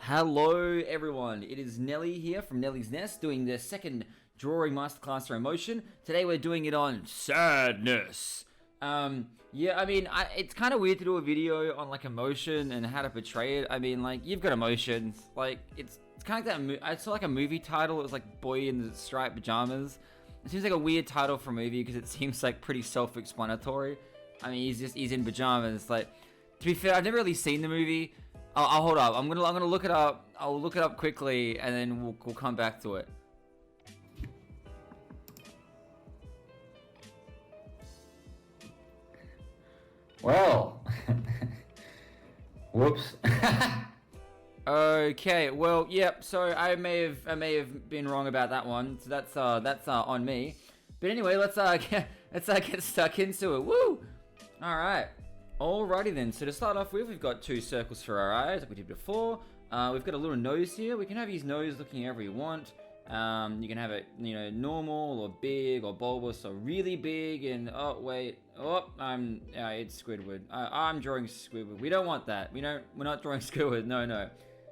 Hello everyone, it is Nelly here from NelliesNest doing the second drawing masterclass for emotion. Today we're doing it on sadness. Yeah, I mean, it's kind of weird to do a video on like emotion and how to portray it. I mean, like, you've got emotions. Like, it's kind of like that. I saw like a movie title. It was like Boy in the Striped Pajamas. It seems like a weird title for a movie because it seems like pretty self-explanatory. I mean, he's in pajamas. Like, to be fair, I've never really seen the movie. I'll hold up. I'm gonna look it up. I'll look it up quickly, and then we'll come back to it. Well, whoops. Okay, well, yep. So I may have been wrong about that one. So that's on me. But anyway, let's get stuck into it. Woo! All right. Alrighty then. So to start off with, we've got two circles for our eyes, like we did before. We've got a little nose here. We can have his nose looking wherever you want. You can have it, normal or big or bulbous or really big. And it's Squidward. I'm drawing Squidward. We don't want that. We're not drawing Squidward. No.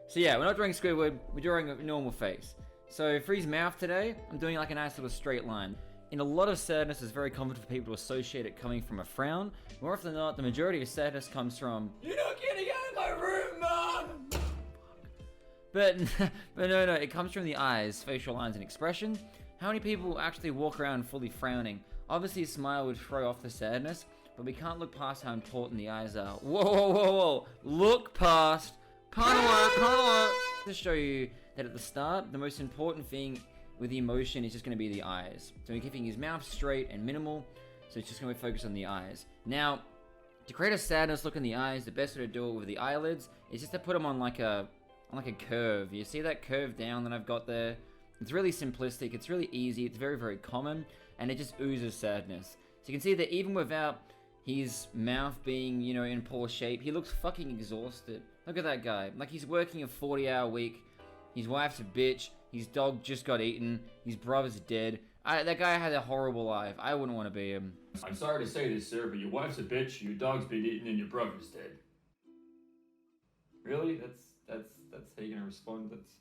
So yeah, we're not drawing Squidward. We're drawing a normal face. So for his mouth today, I'm doing like a nice little straight line. In a lot of sadness, it's very common for people to associate it coming from a frown. More often than not, the majority of sadness comes from, "You're not getting out of my room, Mom!" But no, it comes from the eyes, facial lines, and expression. How many people actually walk around fully frowning? Obviously, a smile would throw off the sadness, but we can't look past how important the eyes are. Whoa. Look past. Pun alert. To show you that at the start, the most important thing with the emotion is just going to be the eyes. So we're keeping his mouth straight and minimal, so it's just going to be focused on the eyes. Now, to create a sadness look in the eyes, the best way to do it with the eyelids is just to put them on like a curve. You see that curve down that I've got there? It's really simplistic, it's really easy, it's very, very common, and it just oozes sadness. So you can see that even without his mouth being, in poor shape, he looks fucking exhausted. Look at that guy. Like, he's working a 40-hour week, his wife's a bitch, his dog just got eaten, his brother's dead. That guy had a horrible life. I wouldn't want to be him. I'm sorry to say this, sir, but your wife's a bitch, your dog's been eaten, and your brother's dead. Really? That's how you're gonna respond? That's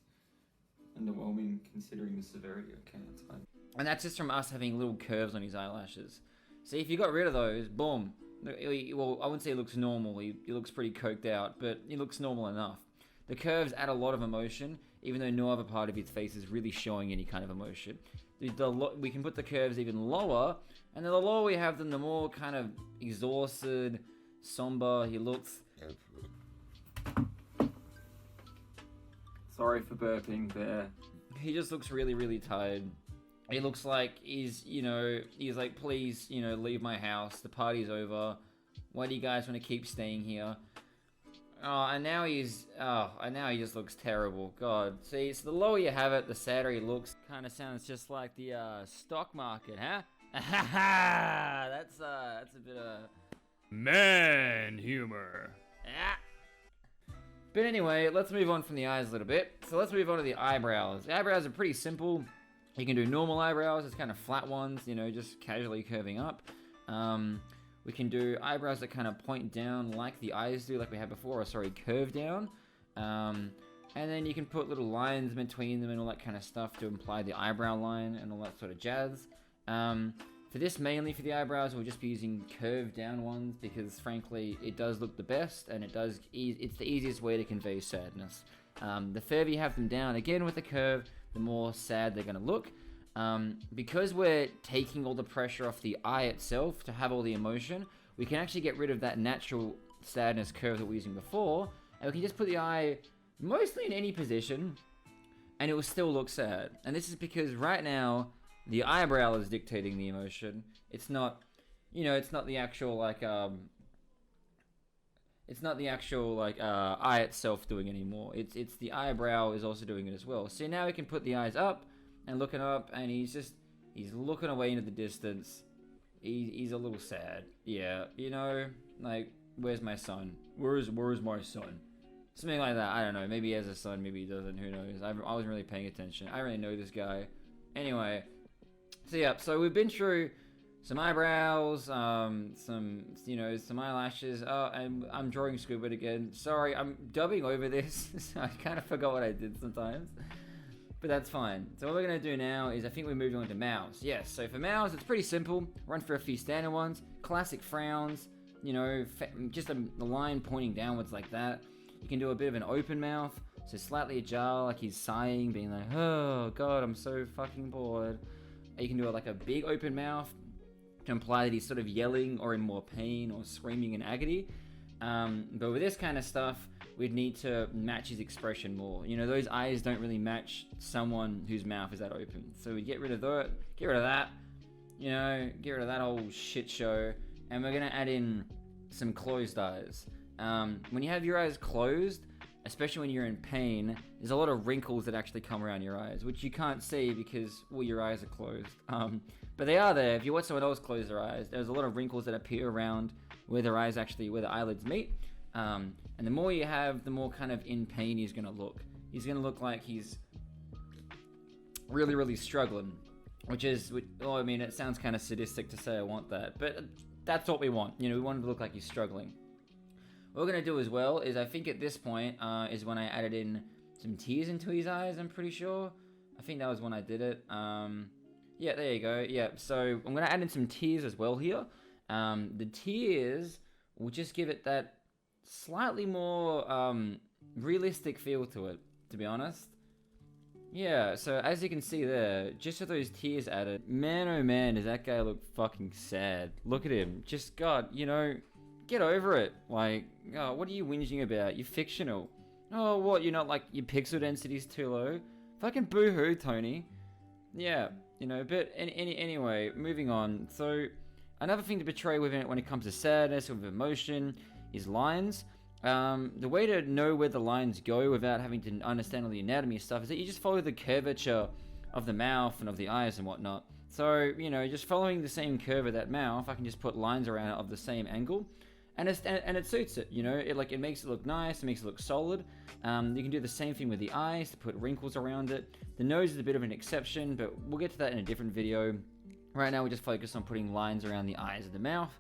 underwhelming considering the severity. Okay, that's fine. And that's just from us having little curves on his eyelashes. See, if you got rid of those, boom. Well, I wouldn't say he looks normal. He looks pretty coked out, but he looks normal enough. The curves add a lot of emotion, even though no other part of his face is really showing any kind of emotion. We can put the curves even lower, and then the lower we have them, the more kind of exhausted, somber he looks. Sorry for burping there. He just looks really, really tired. He looks like he's like, please, leave my house. The party's over. Why do you guys want to keep staying here? And now he just looks terrible. God, see, so the lower you have it, the sadder he looks. Kind of sounds just like the stock market, huh? That's a bit of man humor. Yeah. But anyway, let's move on from the eyes a little bit. So let's move on to the eyebrows. The eyebrows are pretty simple. You can do normal eyebrows, it's kind of flat ones, just casually curving up. We can do eyebrows that kind of point down like the eyes do, like we had before, curve down. And then you can put little lines between them and all that kind of stuff to imply the eyebrow line and all that sort of jazz. For this, mainly for the eyebrows, we'll just be using curved down ones because, frankly, it does look the best and it's the easiest way to convey sadness. The further you have them down, again with the curve, the more sad they're going to look. Because we're taking all the pressure off the eye itself to have all the emotion, we can actually get rid of that natural sadness curve that we were using before, and we can just put the eye mostly in any position, and it will still look sad. And this is because right now, the eyebrow is dictating the emotion. It's not, it's not the actual eye itself doing it anymore. It's the eyebrow is also doing it as well. So now we can put the eyes up and looking up, and he's looking away into the distance. He's a little sad. Yeah, like, where's my son? Where's my son? Something like that. I don't know. Maybe he has a son, maybe he doesn't. Who knows? I wasn't really paying attention. I don't really know this guy. Anyway, so yeah. So we've been through some eyebrows, some eyelashes. Oh, and I'm drawing Squidward again. Sorry, I'm dubbing over this, so I kind of forgot what I did sometimes. But that's fine. So what we're going to do now is I think we're moving on to mouths. Yes, so for mouths, it's pretty simple. Run for a few standard ones. Classic frowns, just a line pointing downwards like that. You can do a bit of an open mouth, so slightly ajar, like he's sighing, being like, oh god, I'm so fucking bored. You can do like a big open mouth to imply that he's sort of yelling or in more pain or screaming in agony. But with this kind of stuff, we'd need to match his expression more. Those eyes don't really match someone whose mouth is that open. So we get rid of that, get rid of that whole shit show, and we're gonna add in some closed eyes. When you have your eyes closed, especially when you're in pain, there's a lot of wrinkles that actually come around your eyes, which you can't see because, well, your eyes are closed. But they are there. If you watch someone else close their eyes, there's a lot of wrinkles that appear around where their eyelids meet. And the more you have, the more kind of in pain he's going to look. He's going to look like he's really, really struggling, it sounds kind of sadistic to say I want that, but that's what we want. We want him to look like he's struggling. What we're going to do as well is, I think at this point, is when I added in some tears into his eyes, I'm pretty sure. I think that was when I did it. Yeah, there you go. Yeah, so I'm going to add in some tears as well here. The tears will just give it that slightly more realistic feel to it, to be honest. Yeah, so as you can see there, just with those tears added, man oh man, does that guy look fucking sad. Look at him. Just, God, get over it. Like, oh, what are you whinging about? You're fictional. Oh, what, you're not like, your pixel density's too low? Fucking boo-hoo, Tony. Yeah, but anyway, moving on. So, another thing to portray with it when it comes to sadness or with emotion is lines. The way to know where the lines go without having to understand all the anatomy stuff is that you just follow the curvature of the mouth and of the eyes and whatnot. So, just following the same curve of that mouth, I can just put lines around it of the same angle. And it suits it, it makes it look nice, it makes it look solid. You can do the same thing with the eyes to put wrinkles around it. The nose is a bit of an exception, but we'll get to that in a different video. Right now we just focus on putting lines around the eyes of the mouth.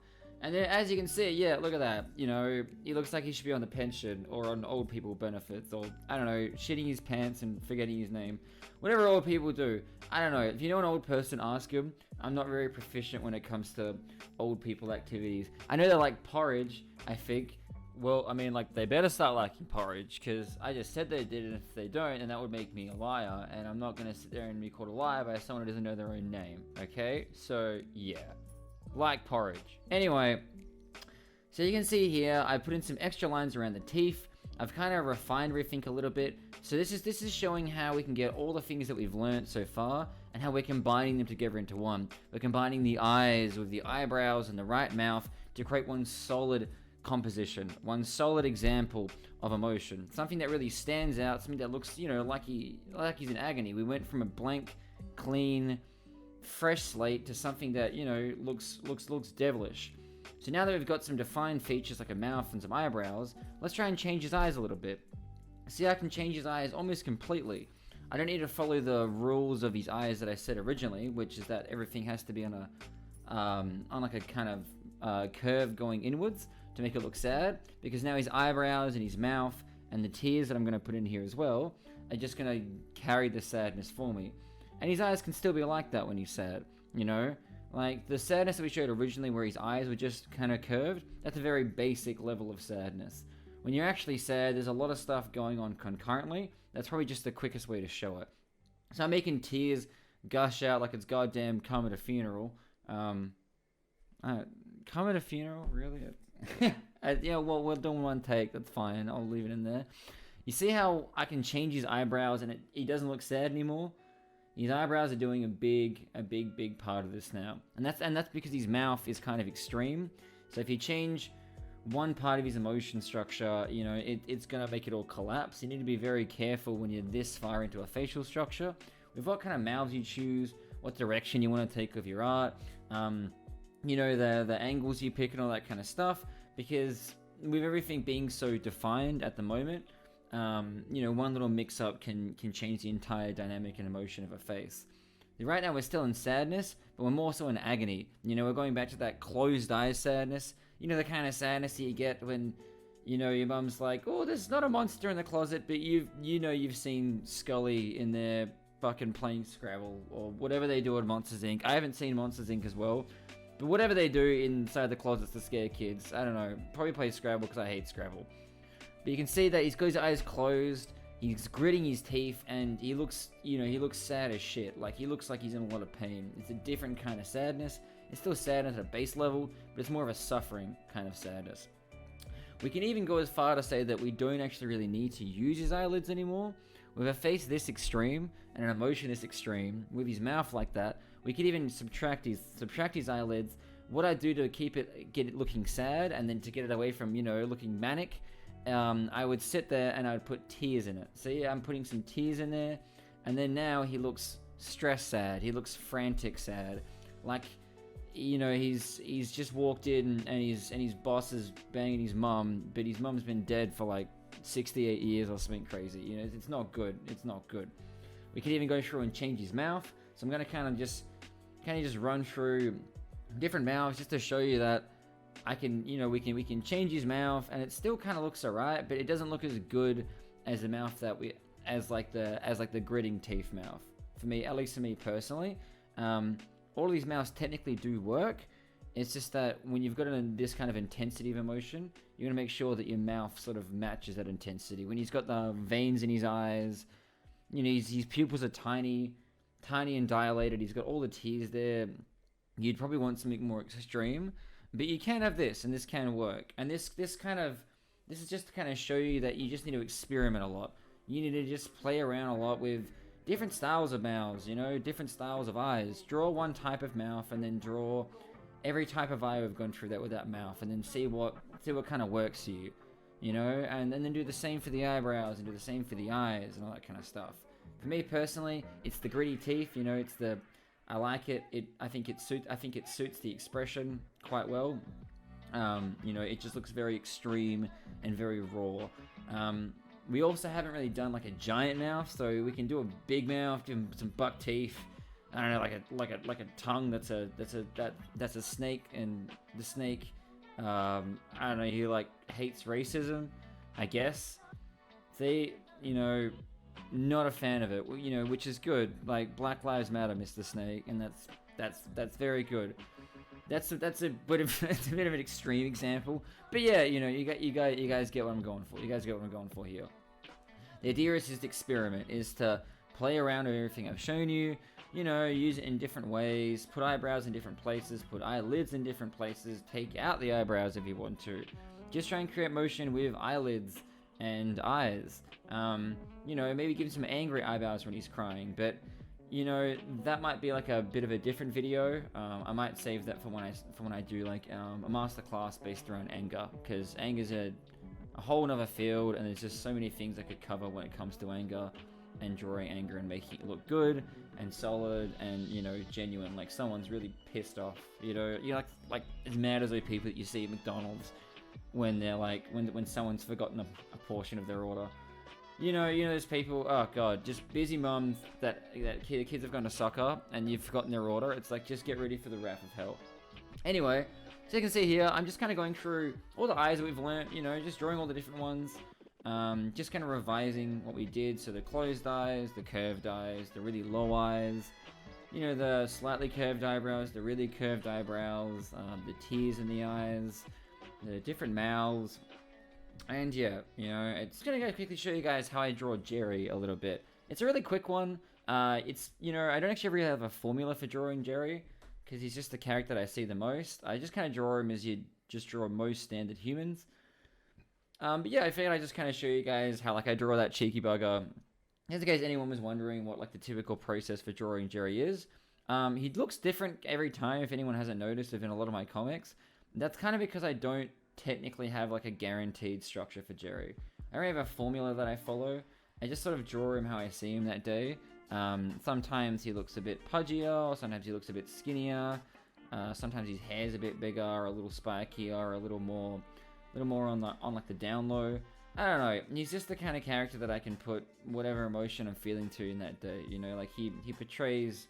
And then as you can see, yeah, look at that. He looks like he should be on the pension or on old people benefits, or I don't know, shitting his pants and forgetting his name. Whatever old people do. I don't know. If you know an old person, ask him. I'm not very proficient when it comes to old people activities. I know they like porridge, I think. Well, they better start liking porridge, because I just said they did, and if they don't, then that would make me a liar, and I'm not going to sit there and be called a liar by someone who doesn't know their own name, okay? So, yeah. Like porridge. Anyway, so you can see here, I put in some extra lines around the teeth. I've kind of refined everything a little bit. So this is showing how we can get all the things that we've learned so far and how we're combining them together into one. We're combining the eyes with the eyebrows and the right mouth to create one solid composition, one solid example of emotion. Something that really stands out, something that looks, like he's in agony. We went from a blank, clean, fresh slate to something that looks devilish. So now that we've got some defined features like a mouth and some eyebrows, let's try and change his eyes a little bit. See, I can change his eyes almost completely. I don't need to follow the rules of his eyes that I said originally, which is that everything has to be on like a kind of curve going inwards to make it look sad, because now his eyebrows and his mouth and the tears that I'm going to put in here as well are just going to carry the sadness for me. And his eyes can still be like that when he's sad, Like, the sadness that we showed originally where his eyes were just kind of curved, that's a very basic level of sadness. When you're actually sad, there's a lot of stuff going on concurrently. That's probably just the quickest way to show it. So I'm making tears gush out like it's goddamn come at a funeral. Come at a funeral? Really? Well, we're doing one take. That's fine. I'll leave it in there. You see how I can change his eyebrows and he doesn't look sad anymore? His eyebrows are doing a big part of this now. And that's because his mouth is kind of extreme. So if you change one part of his emotion structure, it's going to make it all collapse. You need to be very careful when you're this far into a facial structure with what kind of mouths you choose, what direction you want to take with your art, the angles you pick and all that kind of stuff. Because with everything being so defined at the moment, one little mix-up can change the entire dynamic and emotion of a face. Right now we're still in sadness, but we're more so in agony. You know, we're going back to that closed eyes sadness. You know, the kind of sadness that you get when, you know, your mum's like, oh, there's not a monster in the closet, but you've seen Scully in there fucking playing Scrabble or whatever they do at Monsters Inc. I haven't seen Monsters Inc. as well, but whatever they do inside the closets to scare kids, I don't know, probably play Scrabble because I hate Scrabble. But you can see that he's got his eyes closed, he's gritting his teeth, and he looks, you know, he looks sad as shit. Like, he looks like he's in a lot of pain. It's a different kind of sadness. It's still sadness at a base level, but it's more of a suffering kind of sadness. We can even go as far to say that we don't actually really need to use his eyelids anymore. With a face this extreme, and an emotion this extreme, with his mouth like that, we could even subtract his eyelids. What I do to get it looking sad, and then to get it away from, you know, looking manic, I would sit there and I would put tears in it. See, I'm putting some tears in there, and then now he looks stressed sad. He looks frantic sad, like, you know, he's just walked in and his boss is banging his mum, but his mum's been dead for like 68 years or something crazy. You know, it's not good. It's not good. We could even go through and change his mouth. So I'm gonna kind of just run through different mouths just to show you that I can, you know, we can change his mouth, and it still kind of looks alright, but it doesn't look as good as the mouth that as like the gritting teeth mouth. For me, at least for me personally, all these mouths technically do work. It's just that when you've got this kind of intensity of emotion, you're gonna make sure that your mouth sort of matches that intensity. When he's got the veins in his eyes, you know, his pupils are tiny and dilated. He's got all the tears there. You'd probably want something more extreme. But you can have this, and this can work. And this is just to kind of show you that you just need to experiment a lot. You need to just play around a lot with different styles of mouths, you know, different styles of eyes. Draw one type of mouth, and then draw every type of eye we've gone through that with that mouth, and then see what kind of works for you, you know. And then do the same for the eyebrows, and do the same for the eyes, and all that kind of stuff. For me personally, it's the gritty teeth, you know. I like it. I think it suits the expression quite well. You know, it just looks very extreme and very raw. We also haven't really done like a giant mouth, so we can do a big mouth, give him some buck teeth. I don't know, like a tongue that's a snake, and the snake, I don't know, he like hates racism, I guess. See, you know, not a fan of it, you know, which is good. Like, Black Lives Matter, Mr. Snake, and that's very good. That's a bit of an extreme example, but yeah, you know, you guys get what I'm going for. You guys get what I'm going for here. The idea is just experiment, is to play around with everything I've shown you. You know, use it in different ways. Put eyebrows in different places. Put eyelids in different places. Take out the eyebrows if you want to. Just try and create motion with eyelids and eyes. You know, maybe give him some angry eyebrows when he's crying, but you know, that might be like a bit of a different video. I might save that for when I do like a masterclass based around anger, because anger's a whole nother field, and there's just so many things I could cover when it comes to anger and drawing anger and making it look good and solid and, you know, genuine. Like, someone's really pissed off, you know, you're like as mad as those people that you see at McDonald's when they're like, when someone's forgotten a portion of their order. You know those people, oh god, just busy mums the kids have gone to soccer and you've forgotten their order. It's like, just get ready for the wrath of hell. Anyway, so you can see here, I'm just kind of going through all the eyes that we've learnt, you know, just drawing all the different ones. Just kind of revising what we did. So the closed eyes, the curved eyes, the really low eyes, you know, the slightly curved eyebrows, the really curved eyebrows, the tears in the eyes, the different mouths. And yeah, you know, it's gonna go quickly show you guys how I draw Gerry a little bit. It's a really quick one. It's, you know, I don't actually really have a formula for drawing Gerry, because he's just the character that I see the most. I just kind of draw him as you'd just draw most standard humans. But yeah, I figured I'd just kind of show you guys how, like, I draw that cheeky bugger. Just in case anyone was wondering what, like, the typical process for drawing Gerry is. He looks different every time, if anyone hasn't noticed, in a lot of my comics. That's kind of because I don't technically have, like, a guaranteed structure for Gerry. I don't have a formula that I follow. I just sort of draw him how I see him that day. Sometimes he looks a bit pudgier, or sometimes he looks a bit skinnier. Sometimes his hair's a bit bigger, or a little spikier, or a little more on like the down low. I don't know. He's just the kind of character that I can put whatever emotion I'm feeling to in that day. You know, like he portrays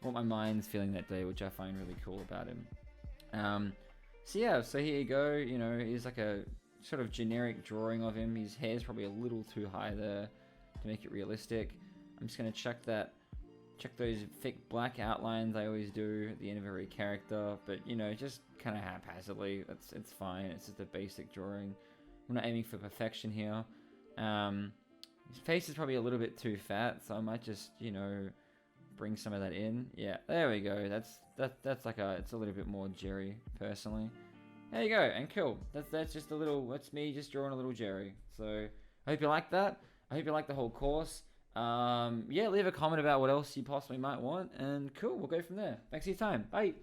what my mind's feeling that day, which I find really cool about him. So yeah, so here you go. You know, he's like a sort of generic drawing of him. His hair's probably a little too high there to make it realistic. I'm just gonna check those thick black outlines I always do at the end of every character, but you know, just kind of haphazardly. It's fine. It's just a basic drawing. I'm not aiming for perfection here. His face is probably a little bit too fat, so I might just, you know, bring some of that in. Yeah, there we go. That's like it's a little bit more Gerry, personally. There you go, and cool. That's just a little. That's me just drawing a little Gerry. So I hope you like that. I hope you like the whole course. Yeah, leave a comment about what else you possibly might want, and cool, we'll go from there. Thanks for your time. Bye.